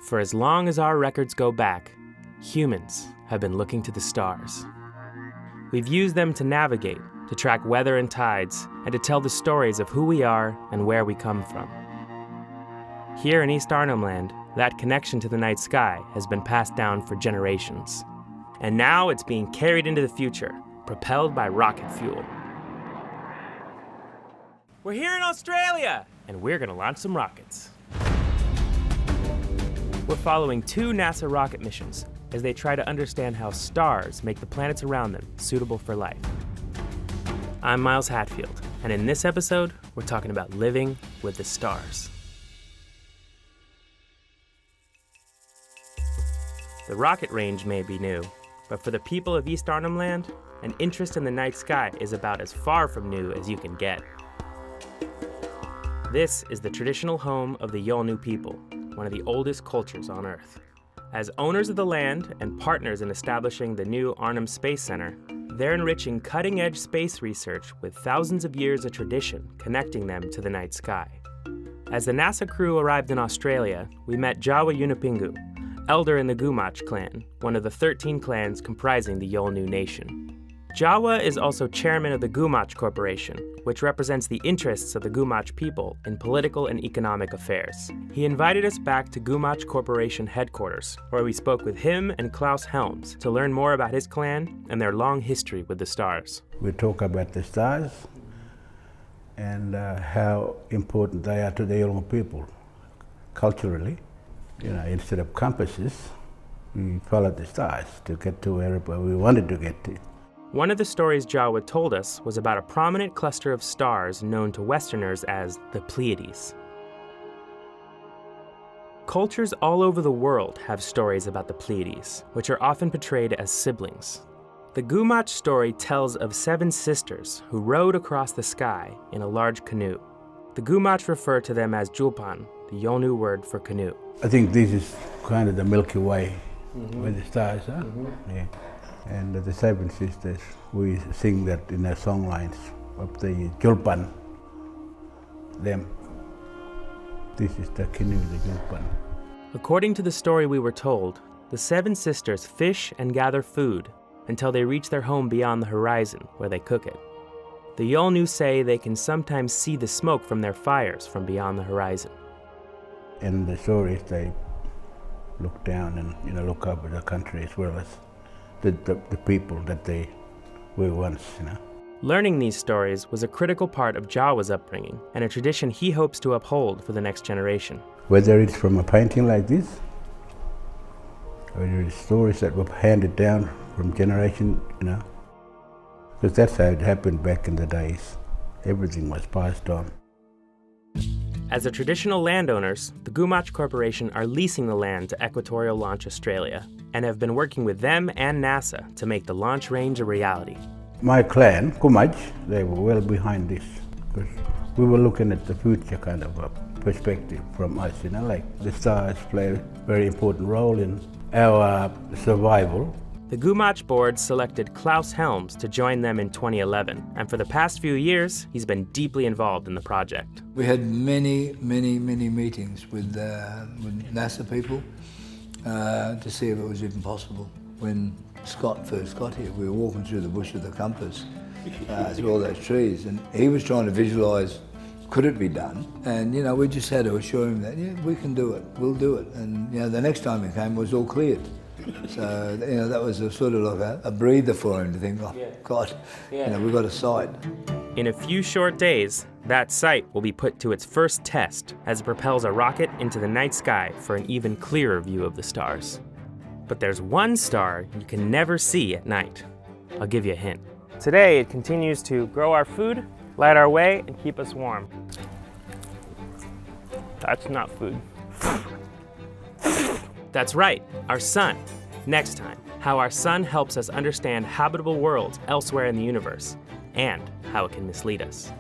For as long as our records go back, humans have been looking to the stars. We've used them to navigate, to track weather and tides, and to tell the stories of who we are and where we come from. Here in East Arnhem Land, that connection to the night sky has been passed down for generations. And now it's being carried into the future, propelled by rocket fuel. We're here in Australia, and we're gonna launch some rockets. We're following 2 NASA rocket missions as they try to understand how stars make the planets around them suitable for life. I'm Miles Hatfield, and in this episode, we're talking about living with the stars. The rocket range may be new, but for the people of East Arnhem Land, an interest in the night sky is about as far from new as you can get. This is the traditional home of the Yolngu people, one of the oldest cultures on Earth. As owners of the land and partners in establishing the new Arnhem Space Center, they're enriching cutting-edge space research with thousands of years of tradition connecting them to the night sky. As the NASA crew arrived in Australia, we met Jawa Yunupingu, elder in the Gumatj clan, one of the 13 clans comprising the Yolngu nation. Jawa is also chairman of the Gumatj Corporation, which represents the interests of the Gumatj people in political and economic affairs. He invited us back to Gumatj Corporation headquarters, where we spoke with him and Klaus Helms to learn more about his clan and their long history with the stars. We talk about the stars and how important they are to the Yolngu people culturally. Instead of compasses, we followed the stars to get to wherever we wanted to get to. One of the stories Jawa told us was about a prominent cluster of stars known to Westerners as the Pleiades. Cultures all over the world have stories about the Pleiades, which are often portrayed as siblings. The Gumatj story tells of 7 sisters who rowed across the sky in a large canoe. The Gumatj refer to them as Julpan, the Yolngu word for canoe. I think this is kind of the Milky Way, where the stars are. Yeah. And the 7 sisters, we sing that in our song lines of the Julpan, them. This is the canoe, the Julpan. According to the story we were told, the 7 sisters fish and gather food until they reach their home beyond the horizon, where they cook it. The Yolngu say they can sometimes see the smoke from their fires from beyond the horizon. In the stories, they look down and look up at the country as well as the people that they were once. Learning these stories was a critical part of Jawa's upbringing and a tradition he hopes to uphold for the next generation. Whether it's from a painting like this, or it's stories that were handed down from generation, because that's how it happened back in the days. Everything was passed on. As the traditional landowners, the Gumatj Corporation are leasing the land to Equatorial Launch Australia and have been working with them and NASA to make the launch range a reality. My clan, Gumatj, they were well behind this because we were looking at the future kind of a perspective from us, like the stars play a very important role in our survival. The Gumatj board selected Klaus Helms to join them in 2011, and for the past few years, he's been deeply involved in the project. We had many meetings with NASA people to see if it was even possible. When Scott first got here, we were walking through the bush with the compass, through all those trees, and he was trying to visualise, could it be done? And we just had to assure him that, yeah, we can do it, we'll do it. And the next time he came, it was all cleared. So, that was a sort of like a breather for him to think, oh, God, we've got a site. In a few short days, that site will be put to its first test as it propels a rocket into the night sky for an even clearer view of the stars. But there's one star you can never see at night. I'll give you a hint. Today, it continues to grow our food, light our way, and keep us warm. That's not food. That's right, our sun. Next time, how our sun helps us understand habitable worlds elsewhere in the universe, and how it can mislead us.